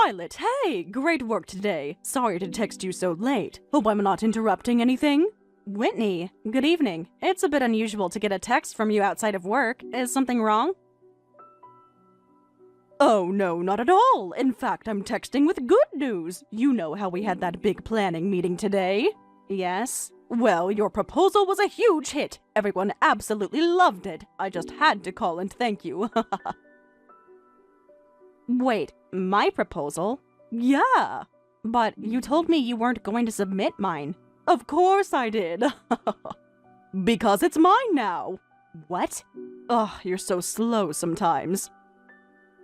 Violet, hey! Great work today. Sorry to text you so late. Hope I'm not interrupting anything. Whitney, good evening. It's a bit unusual to get a text from you outside of work. Is something wrong? Oh, no, not at all. In fact, I'm texting with good news. You know how we had that big planning meeting today? Yes? Well, your proposal was a huge hit. Everyone absolutely loved it. I just had to call and thank you. Wait, my proposal? Yeah. But you told me you weren't going to submit mine. Of course I did. Because it's mine now. What? Ugh, you're so slow sometimes.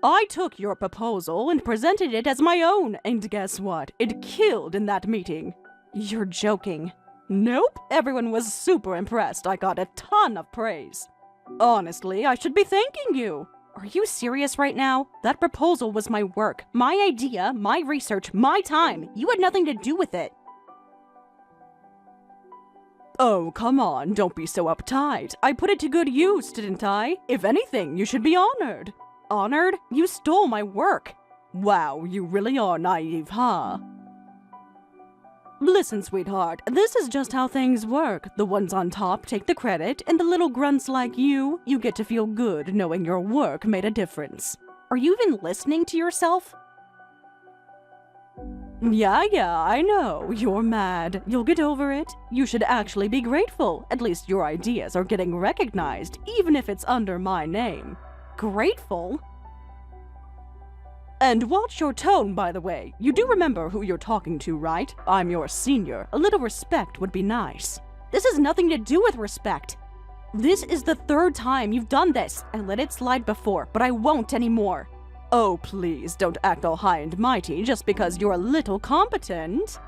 I took your proposal and presented it as my own, and guess what? It killed in that meeting. You're joking. Nope, everyone was super impressed. I got a ton of praise. Honestly, I should be thanking you. Are you serious right now? That proposal was my work, my idea, my research, my time. You had nothing to do with it. Oh, come on, don't be so uptight. I put it to good use, didn't I? If anything, you should be honored. Honored? You stole my work. Wow, you really are naive, huh? Listen, sweetheart, this is just how things work. The ones on top take the credit, and the little grunts like you get to feel good knowing your work made a difference. Are you even listening to yourself? Yeah, I know. You're mad. You'll get over it. You should actually be grateful. At least your ideas are getting recognized, even if it's under my name. Grateful? And watch your tone, by the way. You do remember who you're talking to, right? I'm your senior. A little respect would be nice. This has nothing to do with respect. This is the third time you've done this. I let it slide before, but I won't anymore. Oh, please, don't act all high and mighty just because you're a little competent.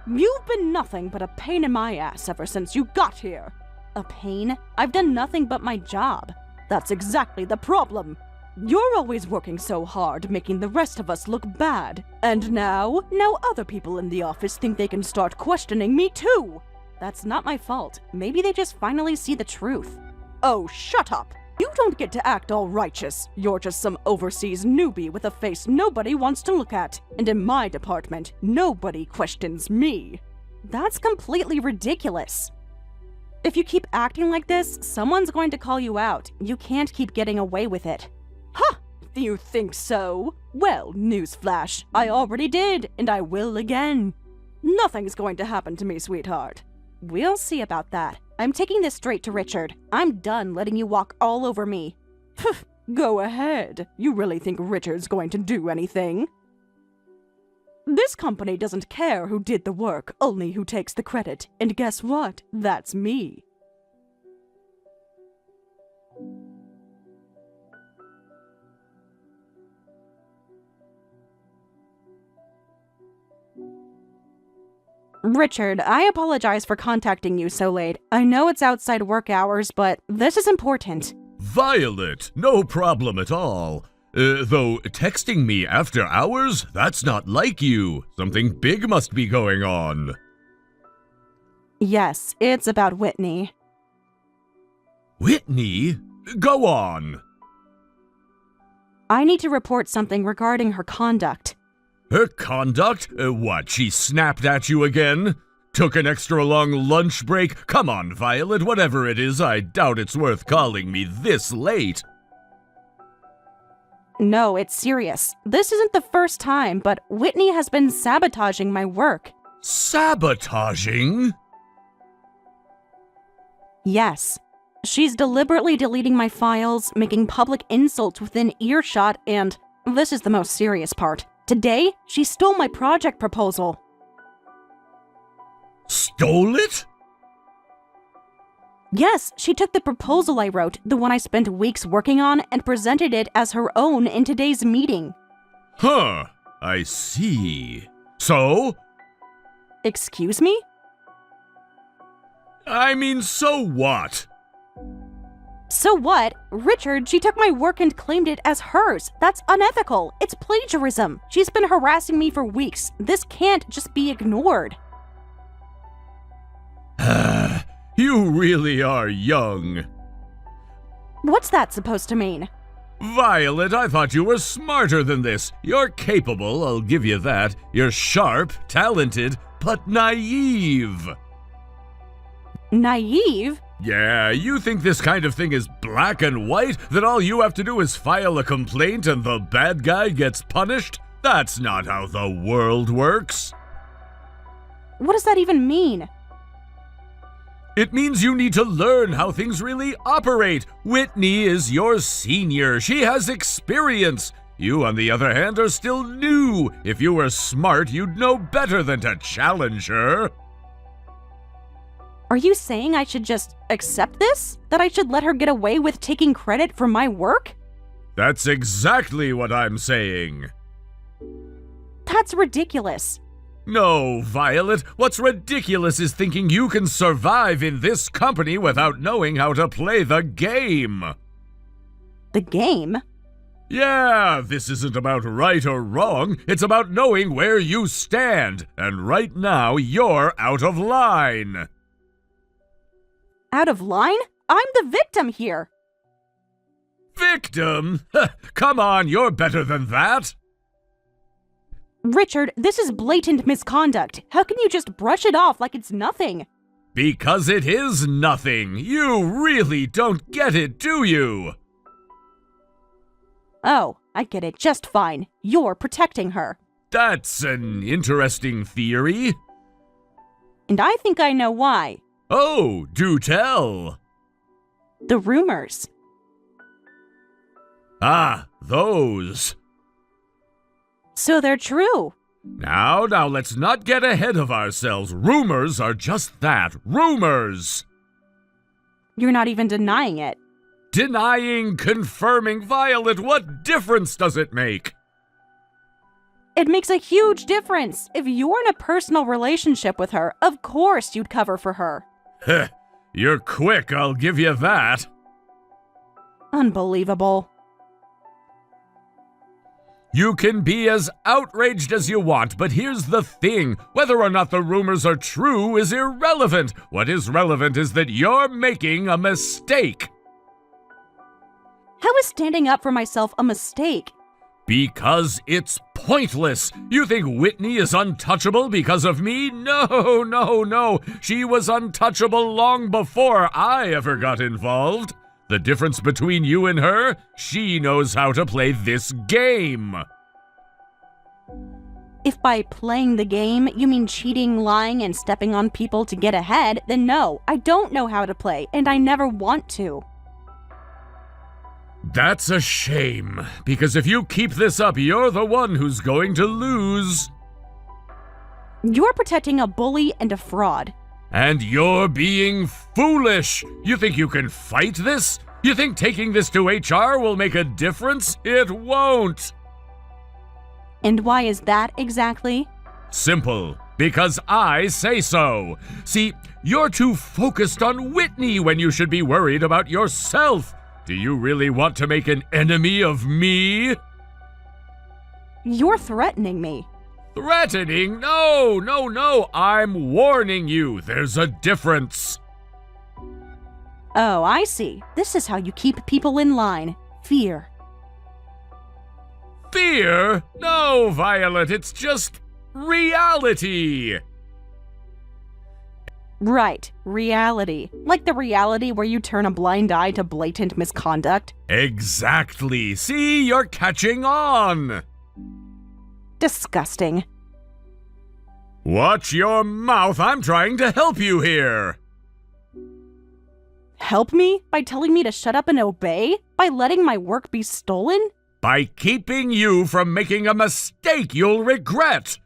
You've been nothing but a pain in my ass ever since you got here. A pain? I've done nothing but my job. That's exactly the problem. You're always working so hard, making the rest of us look bad. And now other people in the office think they can start questioning me too. That's not my fault. Maybe they just finally see the truth. Oh, shut up. You don't get to act all righteous. You're just some overseas newbie with a face nobody wants to look at. And in my department, nobody questions me. That's completely ridiculous. If you keep acting like this, someone's going to call you out. You can't keep getting away with it. Huh! Do you think so? Well, newsflash, I already did, and I will again. Nothing's going to happen to me, sweetheart. We'll see about that. I'm taking this straight to Richard. I'm done letting you walk all over me. Go ahead. You really think Richard's going to do anything? This company doesn't care who did the work, only who takes the credit. And guess what? That's me. Richard, I apologize for contacting you so late. I know it's outside work hours, but this is important. Violet, no problem at all. Though texting me after hours, that's not like you. Something big must be going on. Yes, it's about Whitney. Whitney? Go on. I need to report something regarding her conduct. Her conduct? What, she snapped at you again? Took an extra long lunch break? Come on, Violet, whatever it is, I doubt it's worth calling me this late. No, it's serious. This isn't the first time, but Whitney has been sabotaging my work. Sabotaging? Yes. She's deliberately deleting my files, making public insults within earshot, and this is the most serious part. Today, she stole my project proposal. Stole it? Yes, she took the proposal I wrote, the one I spent weeks working on, and presented it as her own in today's meeting. Huh, I see. So? Excuse me? I mean, so what? So what? Richard, she took my work and claimed it as hers. That's unethical. It's plagiarism. She's been harassing me for weeks. This can't just be ignored. You really are young. What's that supposed to mean? Violet, I thought you were smarter than this. You're capable, I'll give you that. You're sharp, talented, but naive. Naive? Yeah, you think this kind of thing is black and white? That all you have to do is file a complaint and the bad guy gets punished? That's not how the world works. What does that even mean? It means you need to learn how things really operate. Whitney is your senior. She has experience. You, on the other hand, are still new. If you were smart, you'd know better than to challenge her. Are you saying I should just accept this? That I should let her get away with taking credit for my work? That's exactly what I'm saying. That's ridiculous. No, Violet, what's ridiculous is thinking you can survive in this company without knowing how to play the game. The game? Yeah, this isn't about right or wrong, it's about knowing where you stand, and right now you're out of line. Out of line? I'm the victim here. Victim? Come on, you're better than that. Richard, this is blatant misconduct. How can you just brush it off like it's nothing? Because it is nothing. You really don't get it, do you? Oh, I get it just fine. You're protecting her. That's an interesting theory. And I think I know why. Oh, do tell. The rumors. Ah, those. So they're true. Now, let's not get ahead of ourselves. Rumors are just that, rumors. You're not even denying it. Denying, confirming, Violet, what difference does it make? It makes a huge difference. If you're in a personal relationship with her, of course you'd cover for her. Heh, you're quick, I'll give you that. Unbelievable. You can be as outraged as you want, but here's the thing. Whether or not the rumors are true is irrelevant. What is relevant is that you're making a mistake. How is standing up for myself a mistake? Because it's pointless. You think Whitney is untouchable because of me? No. She was untouchable long before I ever got involved. The difference between you and her, she knows how to play this game. If by playing the game you mean cheating, lying, and stepping on people to get ahead, then no, I don't know how to play, and I never want to. That's a shame, because if you keep this up, you're the one who's going to lose. You're protecting a bully and a fraud. And you're being foolish. You think you can fight this? You think taking this to HR will make a difference? It won't. And why is that exactly? Simple. Because I say so. See, you're too focused on Whitney when you should be worried about yourself. Do you really want to make an enemy of me? You're threatening me. Threatening? No. I'm warning you. There's a difference. Oh, I see. This is how you keep people in line. Fear. Fear? No, Violet, it's just reality. Right, reality. Like the reality where you turn a blind eye to blatant misconduct. Exactly. See, you're catching on. Disgusting. Watch your mouth. I'm trying to help you here. Help me? By telling me to shut up and obey? By letting my work be stolen? By keeping you from making a mistake you'll regret.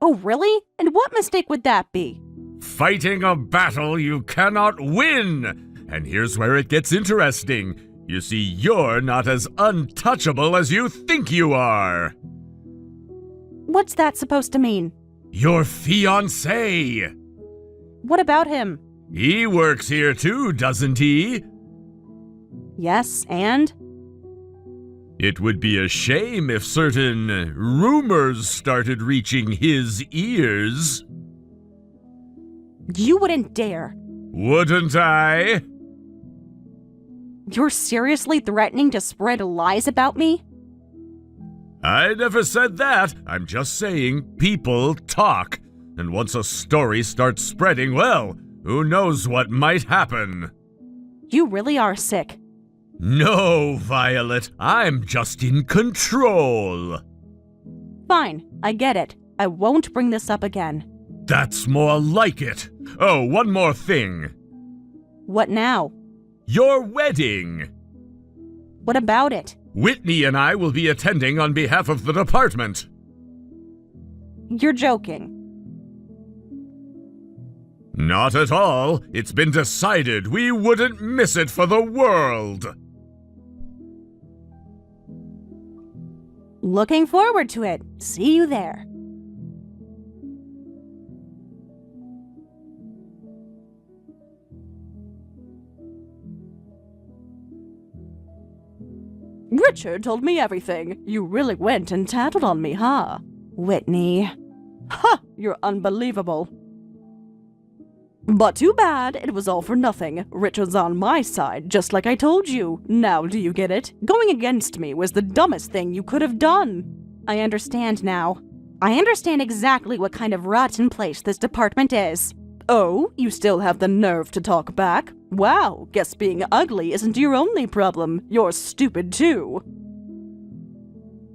Oh, really? And what mistake would that be? Fighting a battle you cannot win. And here's where it gets interesting. You see, you're not as untouchable as you think you are. What's that supposed to mean? Your fiancé. What about him? He works here too, doesn't he? Yes, and? It would be a shame if certain rumors started reaching his ears. You wouldn't dare. Wouldn't I? You're seriously threatening to spread lies about me? I never said that. I'm just saying people talk. And once a story starts spreading, well, who knows what might happen? You really are sick. No, Violet, I'm just in control. Fine, I get it. I won't bring this up again. That's more like it. Oh, one more thing. What now? Your wedding. What about it? Whitney and I will be attending on behalf of the department. You're joking. Not at all. It's been decided. We wouldn't miss it for the world. Looking forward to it. See you there. Richard told me everything. You really went and tattled on me, huh? Whitney. Ha! You're unbelievable. But too bad, it was all for nothing. Richard's on my side, just like I told you. Now do you get it? Going against me was the dumbest thing you could have done. I understand now. I understand exactly what kind of rotten place this department is. Oh, you still have the nerve to talk back? Wow, guess being ugly isn't your only problem. You're stupid too.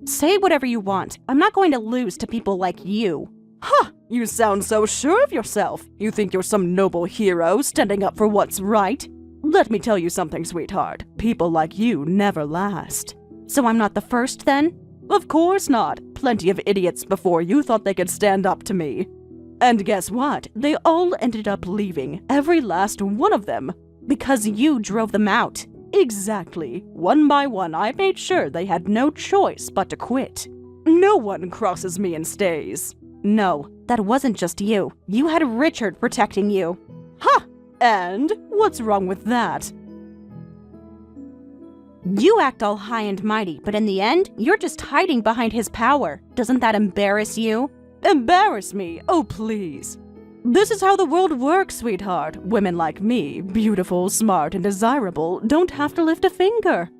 Say whatever you want. I'm not going to lose to people like you. Huh, you sound so sure of yourself. You think you're some noble hero standing up for what's right? Let me tell you something, sweetheart. People like you never last. So I'm not the first then? Of course not. Plenty of idiots before you thought they could stand up to me. And guess what? They all ended up leaving, every last one of them, because you drove them out. Exactly. One by one, I made sure they had no choice but to quit. No one crosses me and stays. No, that wasn't just you. You had Richard protecting you. Huh! And what's wrong with that? You act all high and mighty, but in the end, you're just hiding behind his power. Doesn't that embarrass you? Embarrass me? Oh, please. This is how the world works, sweetheart. Women like me, beautiful, smart, and desirable, don't have to lift a finger.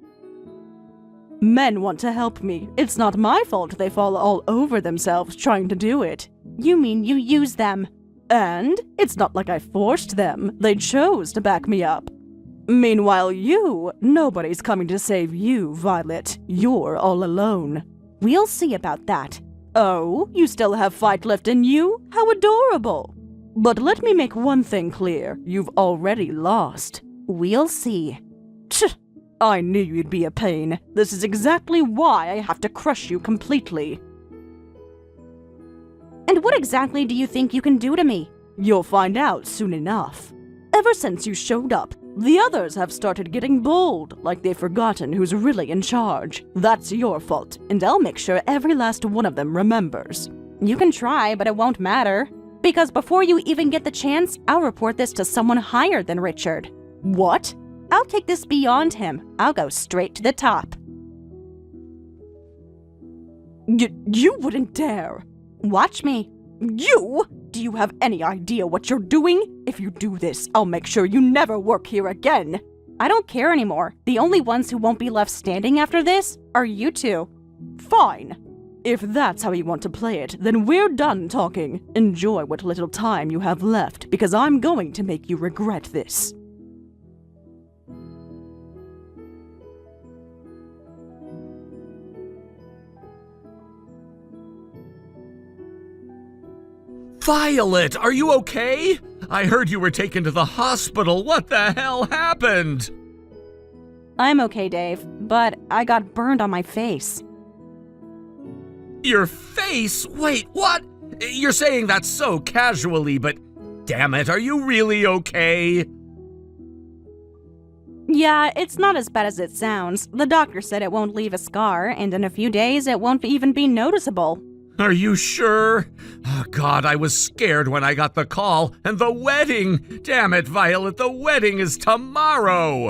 Men want to help me. It's not my fault they fall all over themselves trying to do it. You mean you use them? And it's not like I forced them. They chose to back me up. Meanwhile, nobody's coming to save you, Violet. You're all alone. We'll see about that. Oh, you still have fight left in you? How adorable. But let me make one thing clear. You've already lost. We'll see. Tch, I knew you'd be a pain. This is exactly why I have to crush you completely. And what exactly do you think you can do to me? You'll find out soon enough. Ever since you showed up, the others have started getting bold, like they've forgotten who's really in charge. That's your fault, and I'll make sure every last one of them remembers. You can try, but it won't matter. Because before you even get the chance, I'll report this to someone higher than Richard. What? I'll take this beyond him. I'll go straight to the top. You wouldn't dare. Watch me. You? Do you have any idea what you're doing? If you do this, I'll make sure you never work here again. I don't care anymore. The only ones who won't be left standing after this are you two. Fine. If that's how you want to play it, then we're done talking. Enjoy what little time you have left, because I'm going to make you regret this. Violet, are you okay? I heard you were taken to the hospital. What the hell happened? I'm okay, Dave, but I got burned on my face. Your face? Wait, what? You're saying that so casually, but damn it, are you really okay? Yeah, it's not as bad as it sounds. The doctor said it won't leave a scar, and in a few days it won't even be noticeable. Are you sure? Oh, God, I was scared when I got the call. And the wedding! Damn it, Violet, the wedding is tomorrow!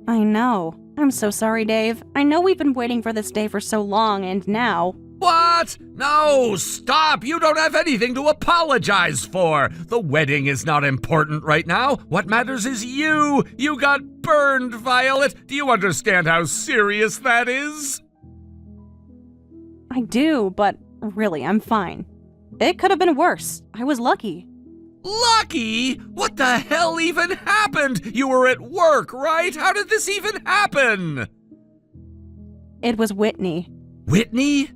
I know. I'm so sorry, Dave. I know we've been waiting for this day for so long, and now... What? No, stop! You don't have anything to apologize for! The wedding is not important right now. What matters is you! You got burned, Violet! Do you understand how serious that is? I do, but really, I'm fine. It could have been worse. I was lucky. Lucky? What the hell even happened? You were at work, right? How did this even happen? It was Whitney. Whitney?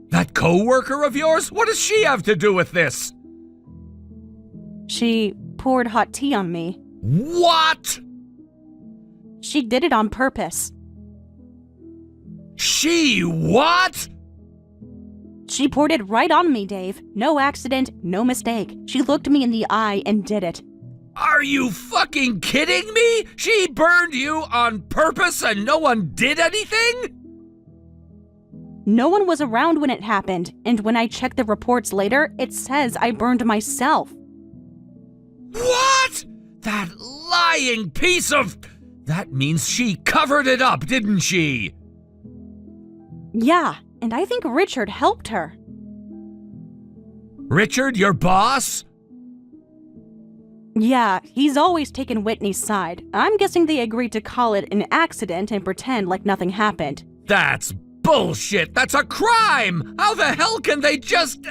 That co-worker of yours? What does she have to do with this? She poured hot tea on me. What? She did it on purpose. She what? She poured it right on me, Dave. No accident, no mistake. She looked me in the eye and did it. Are you fucking kidding me? She burned you on purpose and no one did anything? No one was around when it happened, and when I checked the reports later, it says I burned myself. What? That lying piece of... That means she covered it up, didn't she? Yeah, and I think Richard helped her. Richard, your boss? Yeah, he's always taken Whitney's side. I'm guessing they agreed to call it an accident and pretend like nothing happened. That's bullshit! That's a crime! How the hell can they just...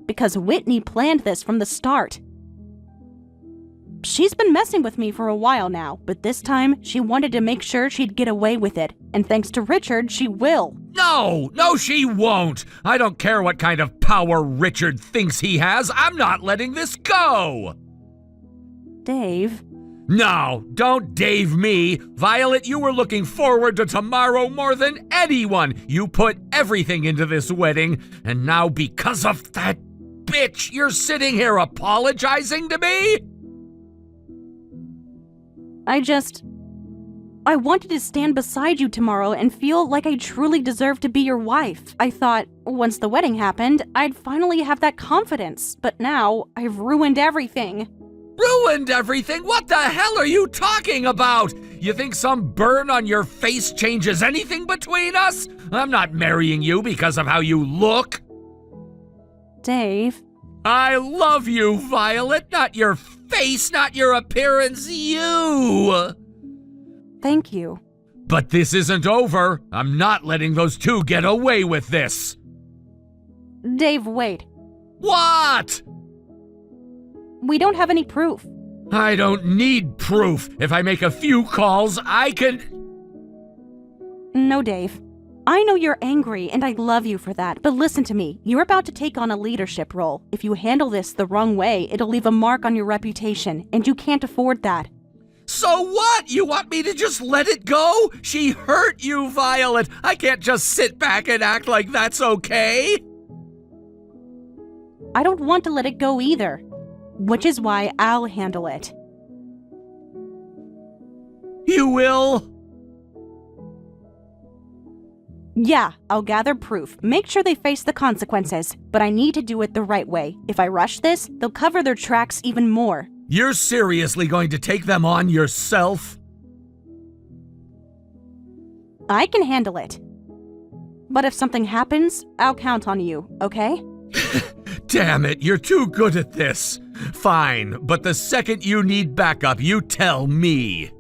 Because Whitney planned this from the start. She's been messing with me for a while now, but this time she wanted to make sure she'd get away with it. And thanks to Richard, she will. No, she won't! I don't care what kind of power Richard thinks he has. I'm not letting this go! Dave... No, don't Dave me. Violet, you were looking forward to tomorrow more than anyone. You put everything into this wedding, and now because of that bitch, you're sitting here apologizing to me? I wanted to stand beside you tomorrow and feel like I truly deserved to be your wife. I thought, once the wedding happened, I'd finally have that confidence. But now, I've ruined everything. Ruined everything? What the hell are you talking about? You think some burn on your face changes anything between us? I'm not marrying you because of how you look. Dave. I love you, Violet, not your face, not your appearance, you! Thank you. But this isn't over. I'm not letting those two get away with this. Dave, wait. What? We don't have any proof. I don't need proof. If I make a few calls, I can... No, Dave. I know you're angry, and I love you for that, but listen to me. You're about to take on a leadership role. If you handle this the wrong way, it'll leave a mark on your reputation, and you can't afford that. So what? You want me to just let it go? She hurt you, Violet. I can't just sit back and act like that's okay. I don't want to let it go either, which is why I'll handle it. You will? Yeah, I'll gather proof. Make sure they face the consequences. But I need to do it the right way. If I rush this, they'll cover their tracks even more. You're seriously going to take them on yourself? I can handle it. But if something happens, I'll count on you, okay? Damn it, you're too good at this. Fine, but the second you need backup, you tell me.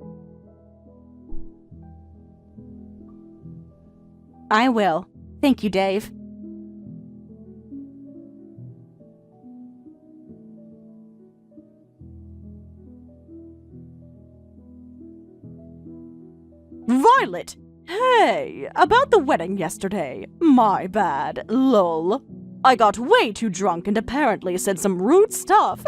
I will. Thank you, Dave. Violet! Hey, about the wedding yesterday. My bad, lol. I got way too drunk and apparently said some rude stuff.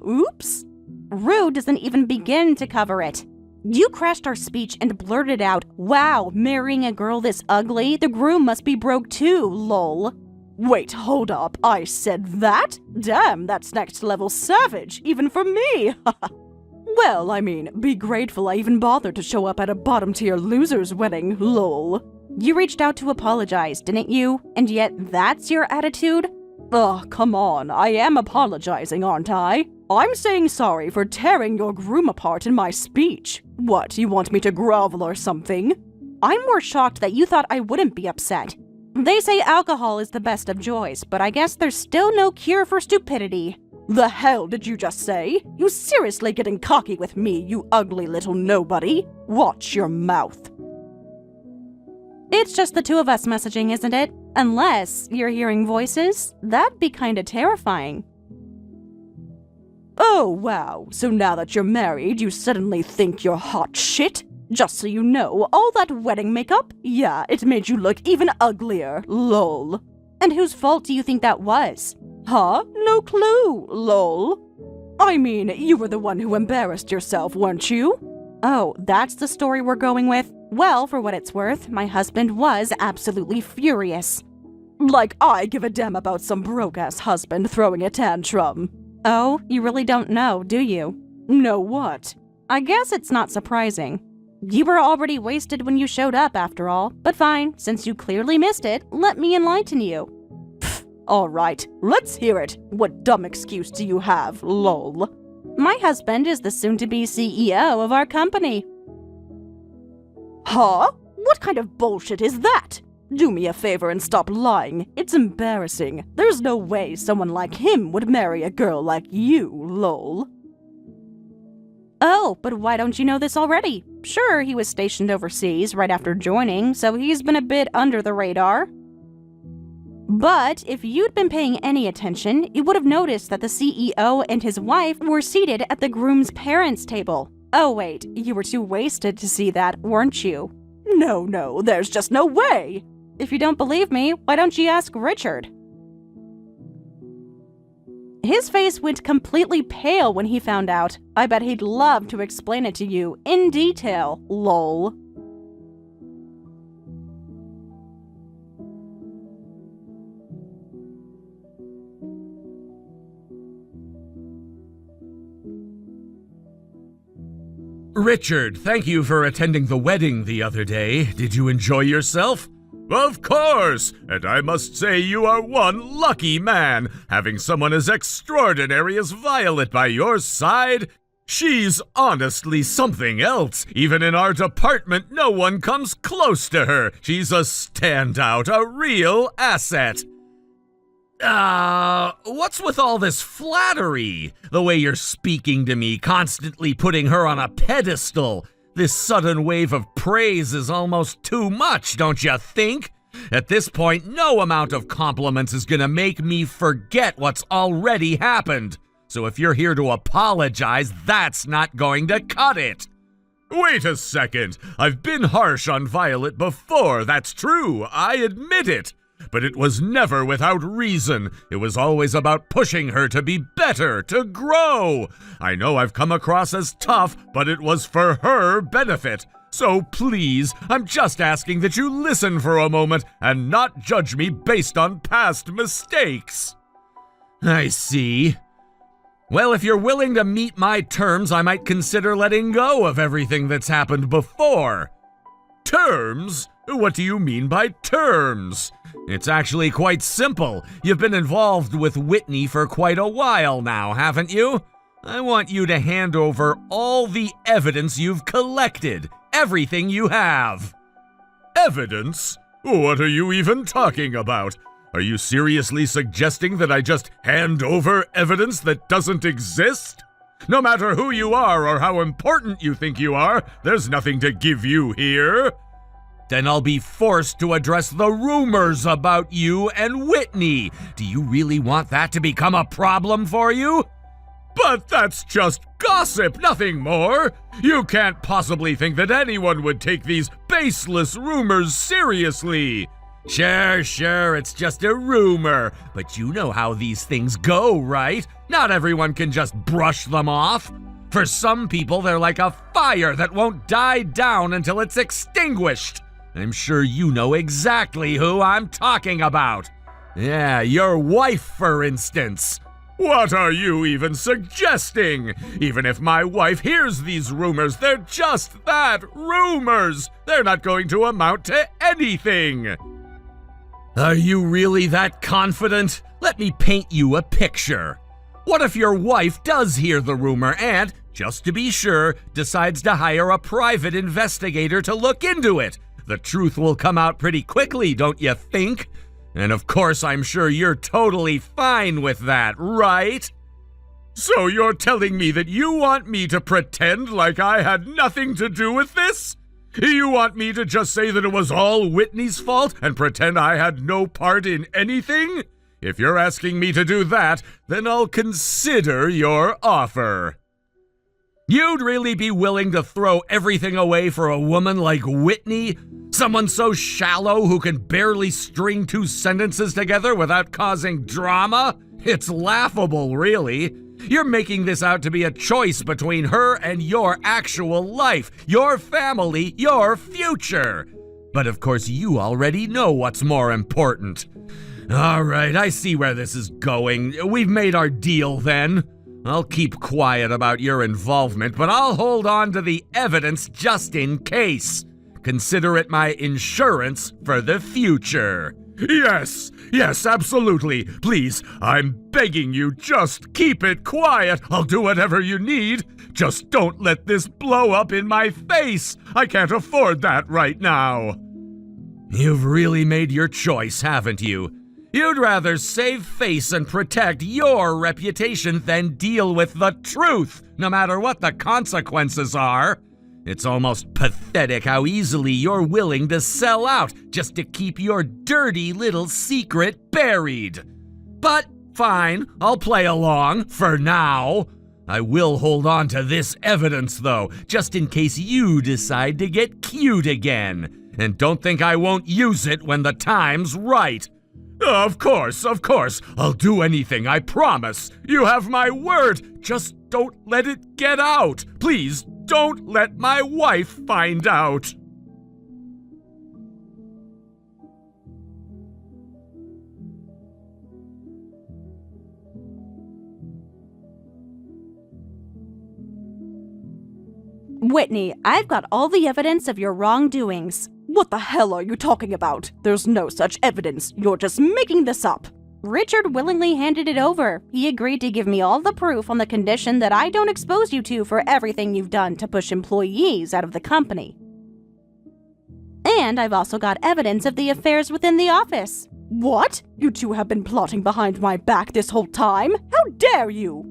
Oops. Rude doesn't even begin to cover it. You crashed our speech and blurted out, "Wow, marrying a girl this ugly? The groom must be broke too, lol." Wait, hold up, I said that? Damn, that's next level savage, even for me. Well, I mean, be grateful I even bothered to show up at a bottom tier loser's wedding, lol. You reached out to apologize, didn't you? And yet that's your attitude? Ugh, come on, I am apologizing, aren't I? I'm saying sorry for tearing your groom apart in my speech. What, you want me to grovel or something? I'm more shocked that you thought I wouldn't be upset. They say alcohol is the best of joys, but I guess there's still no cure for stupidity. The hell did you just say? You seriously getting cocky with me, you ugly little nobody? Watch your mouth. It's just the two of us messaging, isn't it? Unless you're hearing voices, that'd be kinda terrifying. Oh, wow. So now that you're married, you suddenly think you're hot shit? Just so you know, all that wedding makeup? Yeah, it made you look even uglier. Lol. And whose fault do you think that was? Huh? No clue. Lol. I mean, you were the one who embarrassed yourself, weren't you? Oh, that's the story we're going with? Well, for what it's worth, my husband was absolutely furious. Like I give a damn about some broke-ass husband throwing a tantrum. Oh, you really don't know, do you? Know what? I guess it's not surprising. You were already wasted when you showed up, after all. But fine, since you clearly missed it, let me enlighten you. Pfft, all right, let's hear it. What dumb excuse do you have, lol? My husband is the soon-to-be CEO of our company. Huh? What kind of bullshit is that? Do me a favor and stop lying. It's embarrassing. There's no way someone like him would marry a girl like you, lol. Oh, but why don't you know this already? Sure, he was stationed overseas right after joining, so he's been a bit under the radar. But if you'd been paying any attention, you would have noticed that the CEO and his wife were seated at the groom's parents' table. Oh wait, you were too wasted to see that, weren't you? No, there's just no way! If you don't believe me, why don't you ask Richard? His face went completely pale when he found out. I bet he'd love to explain it to you in detail, lol. Richard, thank you for attending the wedding the other day. Did you enjoy yourself? Of course! And I must say you are one lucky man, having someone as extraordinary as Violet by your side. She's honestly something else. Even in our department, no one comes close to her. She's a standout, a real asset. What's with all this flattery? The way you're speaking to me, constantly putting her on a pedestal. This sudden wave of praise is almost too much, don't you think? At this point, no amount of compliments is gonna make me forget what's already happened. So if you're here to apologize, that's not going to cut it. Wait a second. I've been harsh on Violet before, that's true, I admit it. But it was never without reason. It was always about pushing her to be better, to grow. I know I've come across as tough, but it was for her benefit. So please, I'm just asking that you listen for a moment and not judge me based on past mistakes. I see. Well, if you're willing to meet my terms, I might consider letting go of everything that's happened before. Terms? What do you mean by terms? It's actually quite simple. You've been involved with Whitney for quite a while now, haven't you? I want you to hand over all the evidence you've collected. Everything you have. Evidence? What are you even talking about? Are you seriously suggesting that I just hand over evidence that doesn't exist? No matter who you are or how important you think you are, there's nothing to give you here. Then I'll be forced to address the rumors about you and Whitney. Do you really want that to become a problem for you? But that's just gossip, nothing more. You can't possibly think that anyone would take these baseless rumors seriously. Sure, it's just a rumor. But you know how these things go, right? Not everyone can just brush them off. For some people, they're like a fire that won't die down until it's extinguished. I'm sure you know exactly who I'm talking about. Yeah, your wife, for instance. What are you even suggesting? Even if my wife hears these rumors, they're just that, rumors. They're not going to amount to anything. Are you really that confident? Let me paint you a picture. What if your wife does hear the rumor and, just to be sure, decides to hire a private investigator to look into it? The truth will come out pretty quickly, don't you think? And of course, I'm sure you're totally fine with that, right? So you're telling me that you want me to pretend like I had nothing to do with this? You want me to just say that it was all Whitney's fault and pretend I had no part in anything? If you're asking me to do that, then I'll consider your offer. You'd really be willing to throw everything away for a woman like Whitney? Someone so shallow who can barely string two sentences together without causing drama? It's laughable, really. You're making this out to be a choice between her and your actual life, your family, your future. But of course, you already know what's more important. All right, I see where this is going. We've made our deal then. I'll keep quiet about your involvement, but I'll hold on to the evidence just in case. Consider it my insurance for the future. Yes, absolutely. Please, I'm begging you, just keep it quiet. I'll do whatever you need. Just don't let this blow up in my face. I can't afford that right now. You've really made your choice, haven't you? You'd rather save face and protect your reputation than deal with the truth, no matter what the consequences are. It's almost pathetic how easily you're willing to sell out just to keep your dirty little secret buried. But fine, I'll play along for now. I will hold on to this evidence, though, just in case you decide to get cute again. And don't think I won't use it when the time's right. Of course. I'll do anything, I promise. You have my word. Just don't let it get out. Please, don't let my wife find out. Whitney, I've got all the evidence of your wrongdoings. What the hell are you talking about? There's no such evidence. You're just making this up. Richard willingly handed it over. He agreed to give me all the proof on the condition that I don't expose you two for everything you've done to push employees out of the company. And I've also got evidence of the affairs within the office. What? You two have been plotting behind my back this whole time? How dare you?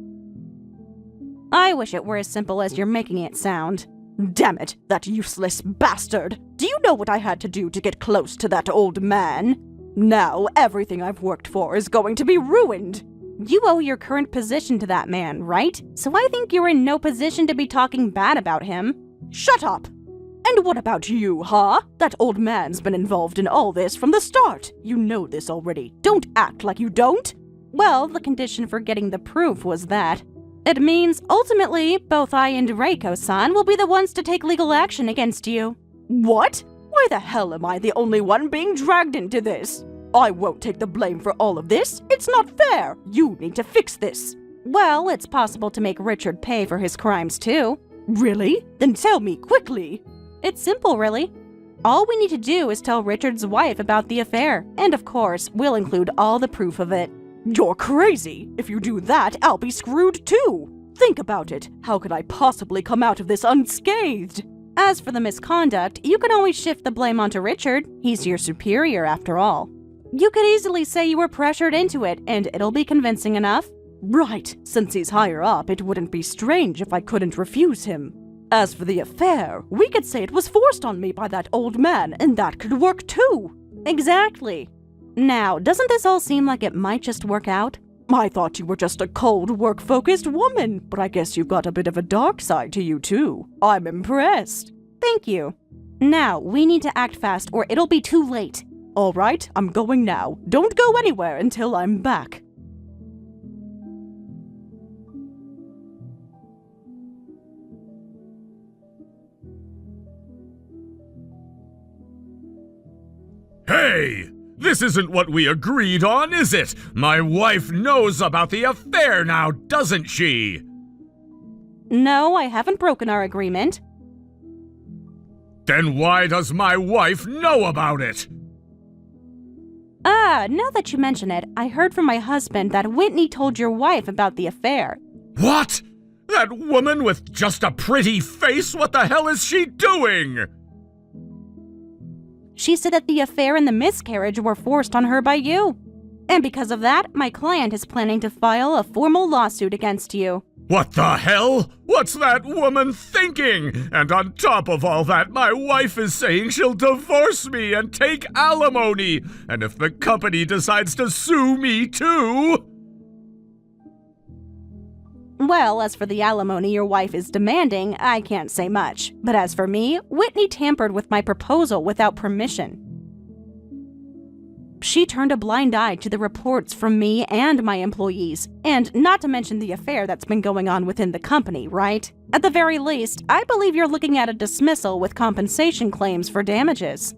I wish it were as simple as you're making it sound. Damn it, that useless bastard! Do you know what I had to do to get close to that old man? Now, everything I've worked for is going to be ruined. You owe your current position to that man, right? So I think you're in no position to be talking bad about him. Shut up! And what about you, huh? That old man's been involved in all this from the start. You know this already. Don't act like you don't. Well, the condition for getting the proof was that. It means, ultimately, both I and Reiko-san will be the ones to take legal action against you. What? Why the hell am I the only one being dragged into this? I won't take the blame for all of this. It's not fair. You need to fix this. Well, it's possible to make Richard pay for his crimes, too. Really? Then tell me quickly. It's simple, really. All we need to do is tell Richard's wife about the affair, and of course, we'll include all the proof of it. You're crazy! If you do that, I'll be screwed too! Think about it. How could I possibly come out of this unscathed? As for the misconduct, you can always shift the blame onto Richard. He's your superior, after all. You could easily say you were pressured into it, and it'll be convincing enough. Right. Since he's higher up, it wouldn't be strange if I couldn't refuse him. As for the affair, we could say it was forced on me by that old man, and that could work too. Exactly. Now, doesn't this all seem like it might just work out? I thought you were just a cold, work-focused woman, but I guess you've got a bit of a dark side to you too. I'm impressed. Thank you. Now, we need to act fast or it'll be too late. All right, I'm going now. Don't go anywhere until I'm back. Hey! This isn't what we agreed on, is it? My wife knows about the affair now, doesn't she? No, I haven't broken our agreement. Then why does my wife know about it? Now that you mention it, I heard from my husband that Whitney told your wife about the affair. What? That woman with just a pretty face? What the hell is she doing? She said that the affair and the miscarriage were forced on her by you. And because of that, my client is planning to file a formal lawsuit against you. What the hell? What's that woman thinking? And on top of all that, my wife is saying she'll divorce me and take alimony. And if the company decides to sue me too... Well, as for the alimony your wife is demanding, I can't say much. But as for me, Whitney tampered with my proposal without permission. She turned a blind eye to the reports from me and my employees, and not to mention the affair that's been going on within the company, right? At the very least, I believe you're looking at a dismissal with compensation claims for damages.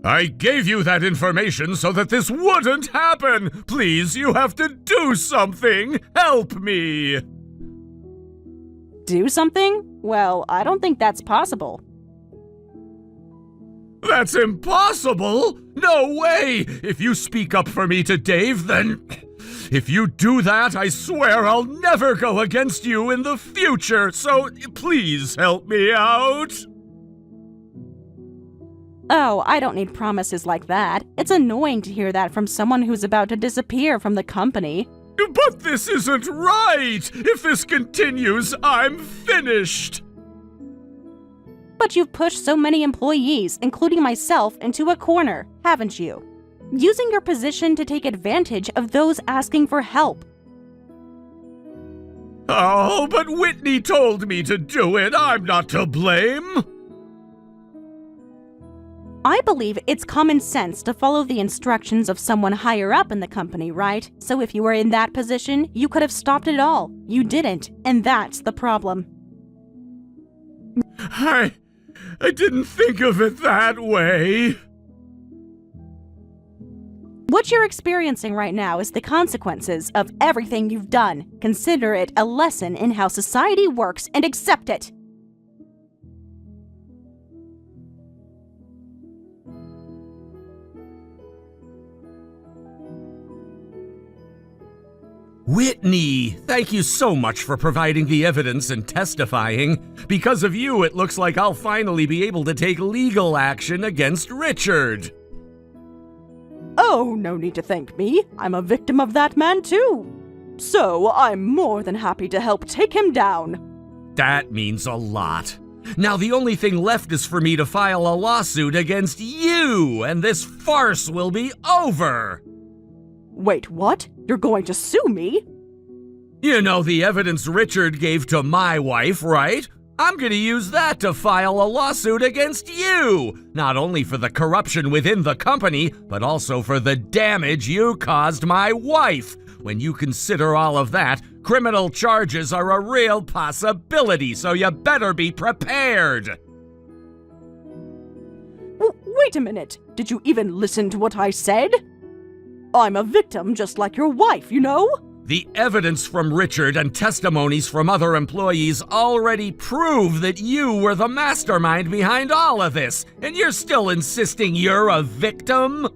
I gave you that information so that this wouldn't happen! Please, you have to do something! Help me! Do something? Well, I don't think that's possible. That's impossible! No way! If you speak up for me to Dave, then... If you do that, I swear I'll never go against you in the future, so please help me out! Oh, I don't need promises like that. It's annoying to hear that from someone who's about to disappear from the company. But this isn't right! If this continues, I'm finished! But you've pushed so many employees, including myself, into a corner, haven't you? Using your position to take advantage of those asking for help. Oh, but Whitney told me to do it. I'm not to blame. I believe it's common sense to follow the instructions of someone higher up in the company, right? So if you were in that position, you could have stopped it all. You didn't, and that's the problem. I didn't think of it that way. What you're experiencing right now is the consequences of everything you've done. Consider it a lesson in how society works and accept it. Whitney, thank you so much for providing the evidence and testifying. Because of you, it looks like I'll finally be able to take legal action against Richard. Oh, no need to thank me. I'm a victim of that man too. So, I'm more than happy to help take him down. That means a lot. Now the only thing left is for me to file a lawsuit against you, and this farce will be over. Wait, what? You're going to sue me? You know the evidence Richard gave to my wife, right? I'm gonna use that to file a lawsuit against you! Not only for the corruption within the company, but also for the damage you caused my wife. When you consider all of that, criminal charges are a real possibility, so you better be prepared! Wait a minute. Did you even listen to what I said? I'm a victim just like your wife, you know? The evidence from Richard and testimonies from other employees already prove that you were the mastermind behind all of this, and you're still insisting you're a victim?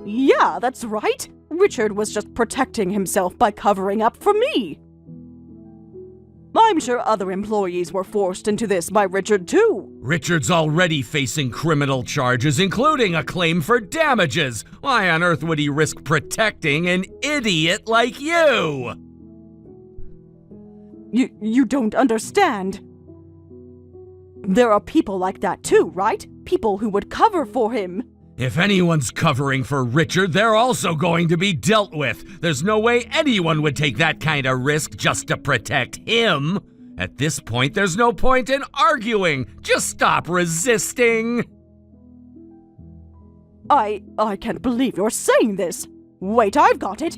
Yeah, that's right. Richard was just protecting himself by covering up for me. I'm sure other employees were forced into this by Richard too. Richard's already facing criminal charges, including a claim for damages. Why on earth would he risk protecting an idiot like you? You don't understand. There are people like that too, right? People who would cover for him. If anyone's covering for Richard, they're also going to be dealt with. There's no way anyone would take that kind of risk just to protect him. At this point, there's no point in arguing. Just stop resisting. I can't believe you're saying this. Wait, I've got it.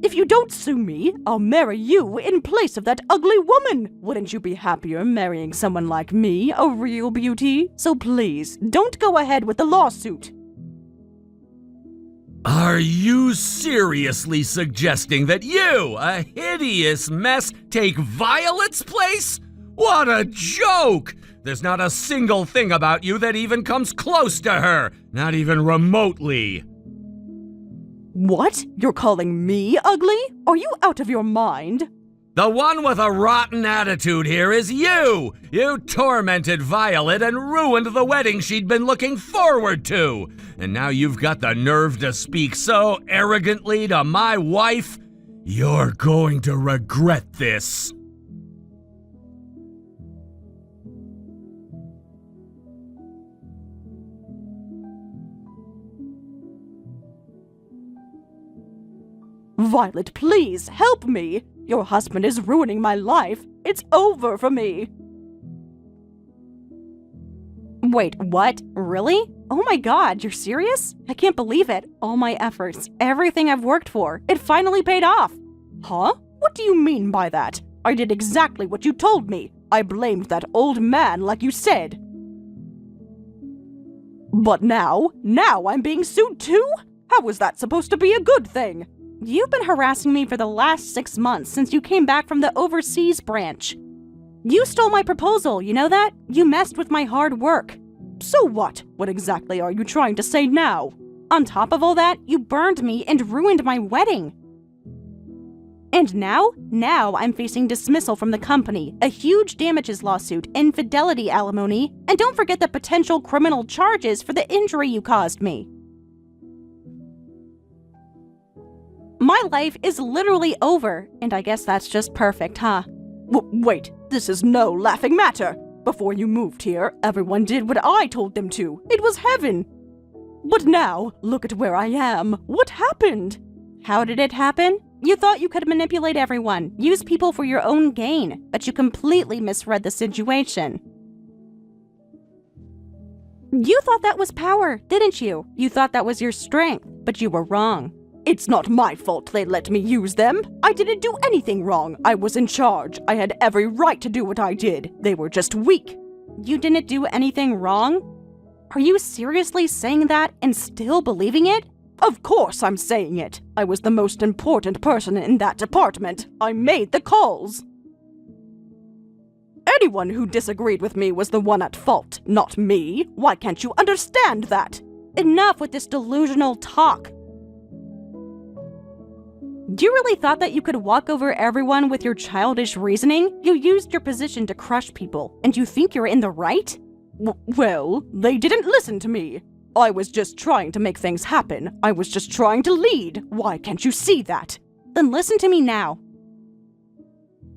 If you don't sue me, I'll marry you in place of that ugly woman. Wouldn't you be happier marrying someone like me, a real beauty? So please, don't go ahead with the lawsuit. Are you seriously suggesting that you, a hideous mess, take Violet's place? What a joke! There's not a single thing about you that even comes close to her, not even remotely. What? You're calling me ugly? Are you out of your mind? The one with a rotten attitude here is you! You tormented Violet and ruined the wedding she'd been looking forward to! And now you've got the nerve to speak so arrogantly to my wife? You're going to regret this. Violet, please, help me! Your husband is ruining my life. It's over for me. Wait, what? Really? Oh my god, you're serious? I can't believe it. All my efforts, everything I've worked for, it finally paid off. Huh? What do you mean by that? I did exactly what you told me. I blamed that old man like you said. But now I'm being sued too? How was that supposed to be a good thing? You've been harassing me for the last 6 months since you came back from the overseas branch. You stole my proposal, you know that? You messed with my hard work. So what? What exactly are you trying to say now? On top of all that, you burned me and ruined my wedding. And now I'm facing dismissal from the company, a huge damages lawsuit, infidelity alimony, and don't forget the potential criminal charges for the injury you caused me. My life is literally over, and I guess that's just perfect, huh? Wait, this is no laughing matter. Before you moved here, everyone did what I told them to. It was heaven. But now, look at where I am. What happened? How did it happen? You thought you could manipulate everyone, use people for your own gain, but you completely misread the situation. You thought that was power, didn't you? You thought that was your strength, but you were wrong. It's not my fault they let me use them. I didn't do anything wrong. I was in charge. I had every right to do what I did. They were just weak. You didn't do anything wrong? Are you seriously saying that and still believing it? Of course I'm saying it. I was the most important person in that department. I made the calls. Anyone who disagreed with me was the one at fault, not me. Why can't you understand that? Enough with this delusional talk. You really thought that you could walk over everyone with your childish reasoning? You used your position to crush people, and you think you're in the right? Well, they didn't listen to me. I was just trying to make things happen. I was just trying to lead. Why can't you see that? Then listen to me now.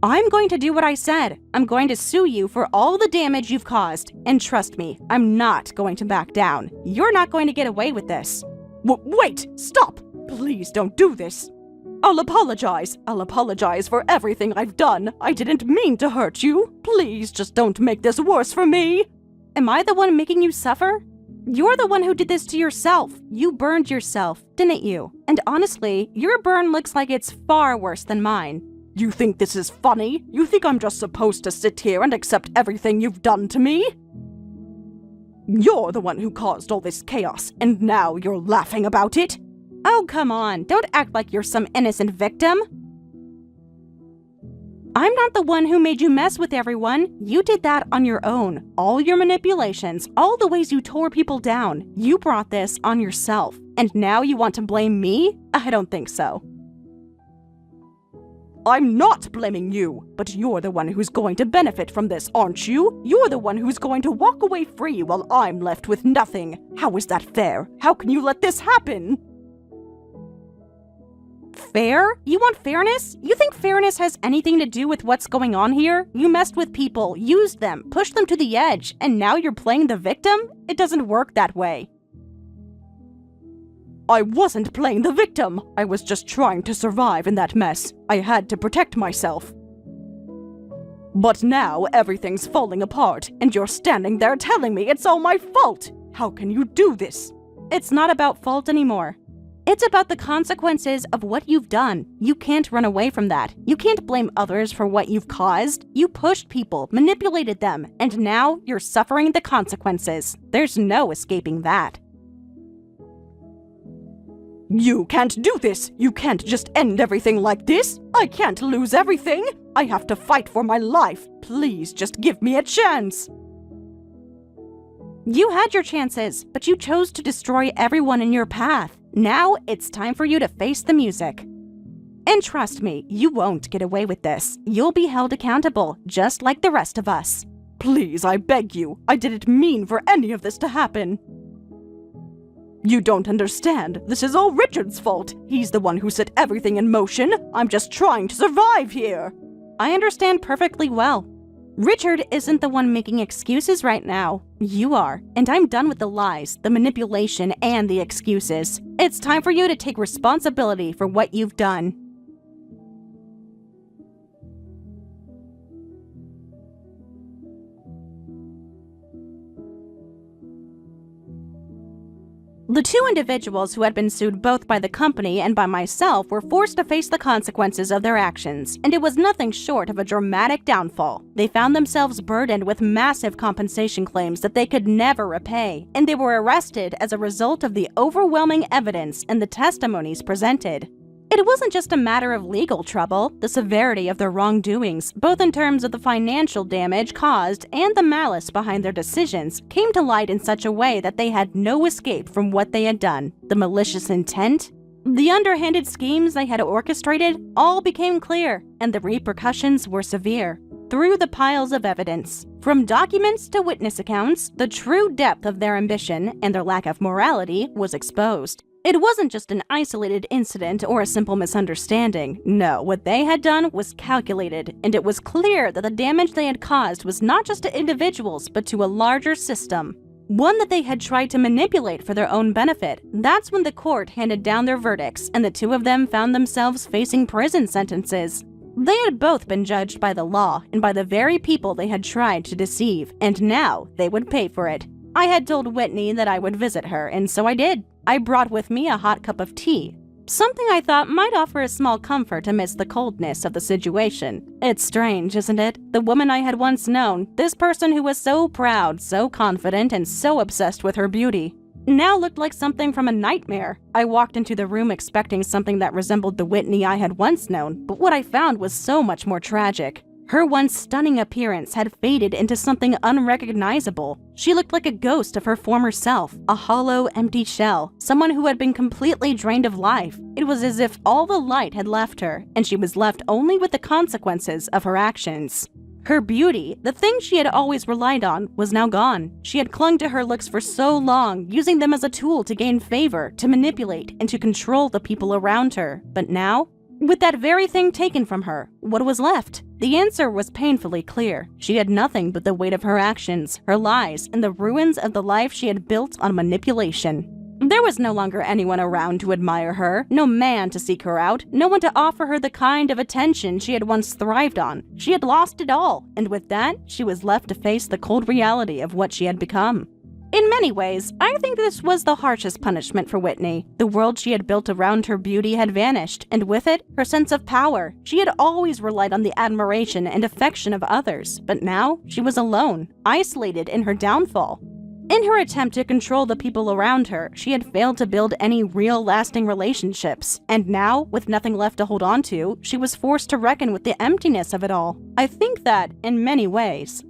I'm going to do what I said. I'm going to sue you for all the damage you've caused. And trust me, I'm not going to back down. You're not going to get away with this. Wait! Stop! Please don't do this. I'll apologize. I'll apologize for everything I've done. I didn't mean to hurt you. Please just don't make this worse for me. Am I the one making you suffer? You're the one who did this to yourself. You burned yourself, didn't you? And honestly, your burn looks like it's far worse than mine. You think this is funny? You think I'm just supposed to sit here and accept everything you've done to me? You're the one who caused all this chaos, and now you're laughing about it? Oh, come on. Don't act like you're some innocent victim. I'm not the one who made you mess with everyone. You did that on your own. All your manipulations, all the ways you tore people down, you brought this on yourself. And now you want to blame me? I don't think so. I'm not blaming you, but you're the one who's going to benefit from this, aren't you? You're the one who's going to walk away free while I'm left with nothing. How is that fair? How can you let this happen? Fair? You want fairness? You think fairness has anything to do with what's going on here? You messed with people, used them, pushed them to the edge, and now you're playing the victim? It doesn't work that way. I wasn't playing the victim. I was just trying to survive in that mess. I had to protect myself. But now everything's falling apart, and you're standing there telling me it's all my fault. How can you do this? It's not about fault anymore. It's about the consequences of what you've done. You can't run away from that. You can't blame others for what you've caused. You pushed people, manipulated them, and now you're suffering the consequences. There's no escaping that. You can't do this! You can't just end everything like this! I can't lose everything! I have to fight for my life! Please just give me a chance! You had your chances, but you chose to destroy everyone in your path. Now it's time for you to face the music. And trust me, you won't get away with this. You'll be held accountable, just like the rest of us. Please, I beg you. I didn't mean for any of this to happen. You don't understand. This is all Richard's fault. He's the one who set everything in motion. I'm just trying to survive here. I understand perfectly well. Richard isn't the one making excuses right now. You are. And I'm done with the lies, the manipulation, and the excuses. It's time for you to take responsibility for what you've done. The two individuals who had been sued both by the company and by myself were forced to face the consequences of their actions, and it was nothing short of a dramatic downfall. They found themselves burdened with massive compensation claims that they could never repay, and they were arrested as a result of the overwhelming evidence and the testimonies presented. It wasn't just a matter of legal trouble. The severity of their wrongdoings, both in terms of the financial damage caused and the malice behind their decisions, came to light in such a way that they had no escape from what they had done. The malicious intent, the underhanded schemes they had orchestrated, all became clear, and the repercussions were severe. Through the piles of evidence, from documents to witness accounts, the true depth of their ambition and their lack of morality was exposed. It wasn't just an isolated incident or a simple misunderstanding. No, what they had done was calculated, and it was clear that the damage they had caused was not just to individuals, but to a larger system. One that they had tried to manipulate for their own benefit. That's when the court handed down their verdicts, and the two of them found themselves facing prison sentences. They had both been judged by the law and by the very people they had tried to deceive, and now they would pay for it. I had told Whitney that I would visit her, and so I did. I brought with me a hot cup of tea, something I thought might offer a small comfort amidst the coldness of the situation. It's strange, isn't it? The woman I had once known, this person who was so proud, so confident, and so obsessed with her beauty, now looked like something from a nightmare. I walked into the room expecting something that resembled the Whitney I had once known, but what I found was so much more tragic. Her once stunning appearance had faded into something unrecognizable. She looked like a ghost of her former self, a hollow, empty shell, someone who had been completely drained of life. It was as if all the light had left her, and she was left only with the consequences of her actions. Her beauty, the thing she had always relied on, was now gone. She had clung to her looks for so long, using them as a tool to gain favor, to manipulate, and to control the people around her. But now, with that very thing taken from her, what was left? The answer was painfully clear. She had nothing but the weight of her actions, her lies, and the ruins of the life she had built on manipulation. There was no longer anyone around to admire her, no man to seek her out, no one to offer her the kind of attention she had once thrived on. She had lost it all, and with that, she was left to face the cold reality of what she had become. In many ways, I think this was the harshest punishment for Whitney. The world she had built around her beauty had vanished, and with it, her sense of power. She had always relied on the admiration and affection of others, but now she was alone, isolated in her downfall. In her attempt to control the people around her, she had failed to build any real lasting relationships, and now, with nothing left to hold on to, she was forced to reckon with the emptiness of it all. I think that, in many ways,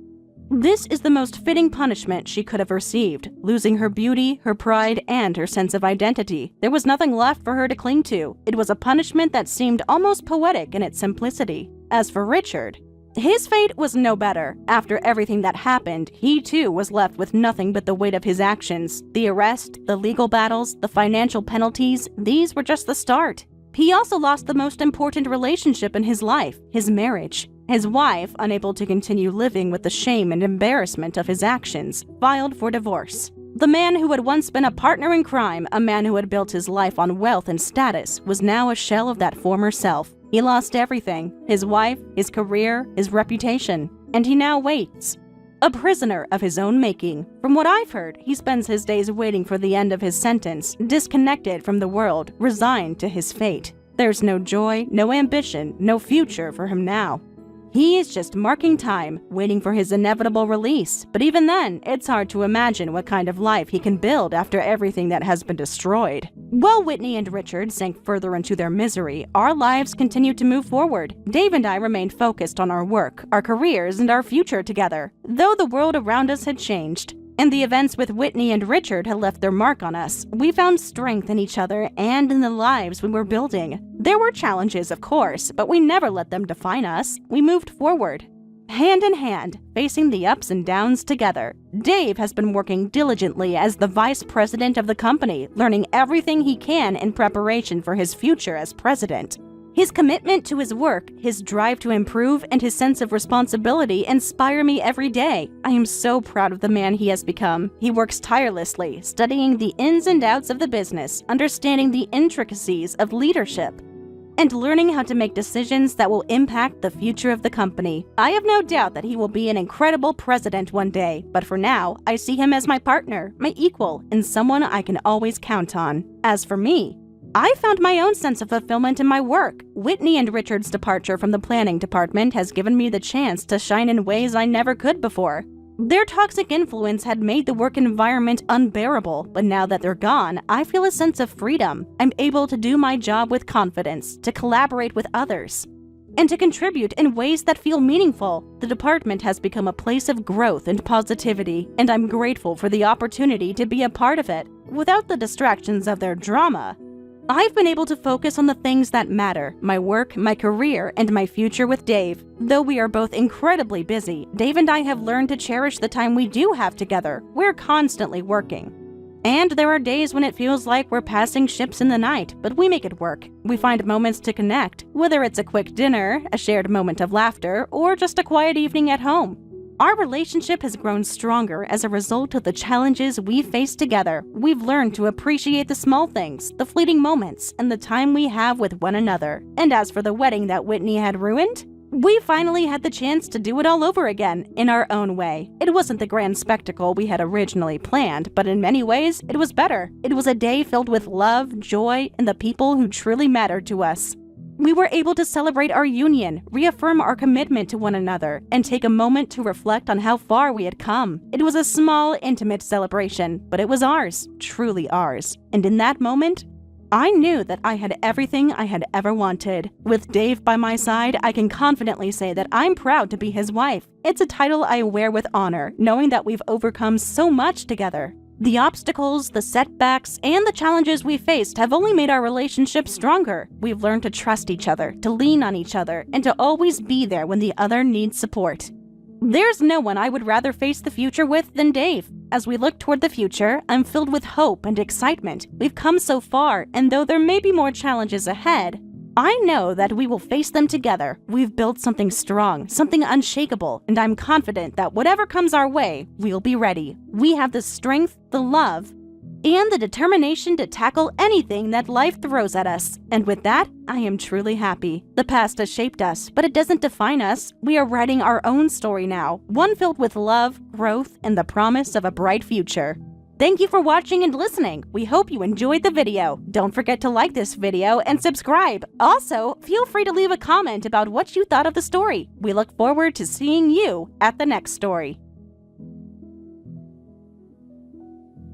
this is the most fitting punishment she could have received. Losing her beauty, her pride, and her sense of identity. There was nothing left for her to cling to. It was a punishment that seemed almost poetic in its simplicity. As for Richard, his fate was no better. After everything that happened, he too was left with nothing but the weight of his actions. The arrest, the legal battles, the financial penalties, these were just the start. He also lost the most important relationship in his life, his marriage. His wife, unable to continue living with the shame and embarrassment of his actions, filed for divorce. The man who had once been a partner in crime, a man who had built his life on wealth and status, was now a shell of that former self. He lost everything: his wife, his career, his reputation, and he now waits. A prisoner of his own making. From what I've heard, he spends his days waiting for the end of his sentence, disconnected from the world, resigned to his fate. There's no joy, no ambition, no future for him now. He is just marking time, waiting for his inevitable release. But even then, it's hard to imagine what kind of life he can build after everything that has been destroyed. While Whitney and Richard sank further into their misery, our lives continued to move forward. Dave and I remained focused on our work, our careers, and our future together. Though the world around us had changed, and the events with Whitney and Richard had left their mark on us, we found strength in each other and in the lives we were building. There were challenges, of course, but we never let them define us. We moved forward. Hand in hand, facing the ups and downs together. Dave has been working diligently as the vice president of the company, learning everything he can in preparation for his future as president. His commitment to his work, his drive to improve, and his sense of responsibility inspire me every day. I am so proud of the man he has become. He works tirelessly, studying the ins and outs of the business, understanding the intricacies of leadership, and learning how to make decisions that will impact the future of the company. I have no doubt that he will be an incredible president one day, but for now, I see him as my partner, my equal, and someone I can always count on. As for me, I found my own sense of fulfillment in my work. Whitney and Richard's departure from the planning department has given me the chance to shine in ways I never could before. Their toxic influence had made the work environment unbearable, but now that they're gone, I feel a sense of freedom. I'm able to do my job with confidence, to collaborate with others, and to contribute in ways that feel meaningful. The department has become a place of growth and positivity, and I'm grateful for the opportunity to be a part of it. Without the distractions of their drama, I've been able to focus on the things that matter, my work, my career, and my future with Dave. Though we are both incredibly busy, Dave and I have learned to cherish the time we do have together. We're constantly working. And there are days when it feels like we're passing ships in the night, but we make it work. We find moments to connect, whether it's a quick dinner, a shared moment of laughter, or just a quiet evening at home. Our relationship has grown stronger as a result of the challenges we face together. We've learned to appreciate the small things, the fleeting moments, and the time we have with one another. And as for the wedding that Whitney had ruined, we finally had the chance to do it all over again, in our own way. It wasn't the grand spectacle we had originally planned, but in many ways, it was better. It was a day filled with love, joy, and the people who truly mattered to us. We were able to celebrate our union, reaffirm our commitment to one another, and take a moment to reflect on how far we had come. It was a small, intimate celebration, but it was ours, truly ours. And in that moment, I knew that I had everything I had ever wanted. With Dave by my side, I can confidently say that I'm proud to be his wife. It's a title I wear with honor, knowing that we've overcome so much together. The obstacles, the setbacks, and the challenges we faced have only made our relationship stronger. We've learned to trust each other, to lean on each other, and to always be there when the other needs support. There's no one I would rather face the future with than Dave. As we look toward the future, I'm filled with hope and excitement. We've come so far, and though there may be more challenges ahead, I know that we will face them together. We've built something strong, something unshakable, and I'm confident that whatever comes our way, we'll be ready. We have the strength, the love, and the determination to tackle anything that life throws at us. And with that, I am truly happy. The past has shaped us, but it doesn't define us. We are writing our own story now, one filled with love, growth, and the promise of a bright future. Thank you for watching and listening. We hope you enjoyed the video. Don't forget to like this video and subscribe. Also, feel free to leave a comment about what you thought of the story. We look forward to seeing you at the next story.